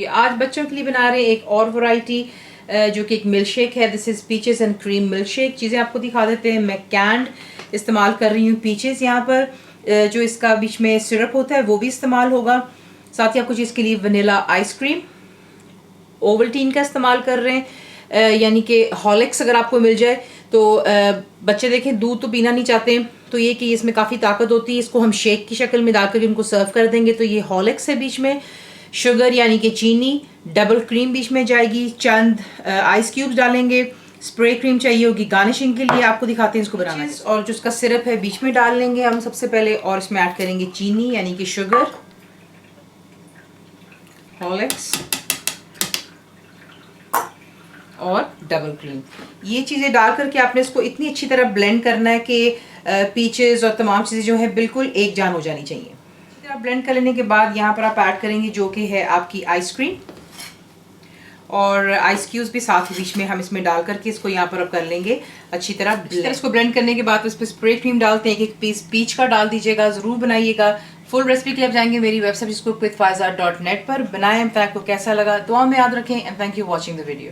जी, आज बच्चों के लिए बना रहे हैं एक और वैरायटी जो कि एक मिल्क शेक है। This is peaches and cream milk shake. चीज़ें आपको दिखा देते हैं। मैं कैंड इस्तेमाल कर रही हूँ पीचेस यहाँ पर। जो इसका बीच में सिरप होता है वो भी इस्तेमाल होगा। साथ ही आपको चीज़ के लिए वनीला आइसक्रीम, ओवल्टीन का इस्तेमाल कर रहे हैं, यानी कि हॉर्लिक्स अगर आपको मिल जाए तो। बच्चे देखें दूध तो पीना नहीं चाहते, तो ये कि इसमें काफ़ी ताकत होती है। इसको हम शेक की शक्ल में डालकर उनको सर्व कर देंगे। तो ये हॉर्लिक्स है, बीच में शुगर यानी कि चीनी, डबल क्रीम बीच में जाएगी, चंद आइस क्यूब्स डालेंगे, स्प्रे क्रीम चाहिए होगी गार्निशिंग के लिए। आपको दिखाते हैं इसको बनाना। और जो उसका सिरप है बीच में डाल लेंगे हम सबसे पहले, और इसमें ऐड करेंगे चीनी यानी कि शुगर, हॉर्लिक्स और डबल क्रीम। ये चीज़ें डाल करके आपने इसको इतनी अच्छी तरह ब्लेंड करना है कि पीचेस और तमाम चीज़ें जो है बिल्कुल एक जान हो जानी चाहिए। इस तरह ब्लेंड कर लेने के बाद यहाँ पर आप ऐड करेंगे जो कि है आपकी आइसक्रीम, और आइस क्यूब्स भी साथ ही बीच में हम इसमें डाल करके इसको यहाँ पर अब कर लेंगे अच्छी तरह। इसको ब्लेंड करने के बाद उस पर स्प्रे क्रीम डालते हैं। एक पीस पीच का डाल दीजिएगा, ज़रूर बनाइएगा। फुल रेसिपी के लिए आप जाएंगे मेरी वेबसाइट cookWithFaiza.net पर। बनाएं, आपको कैसा लगा दुआ में याद रखें, and thank you watching the video.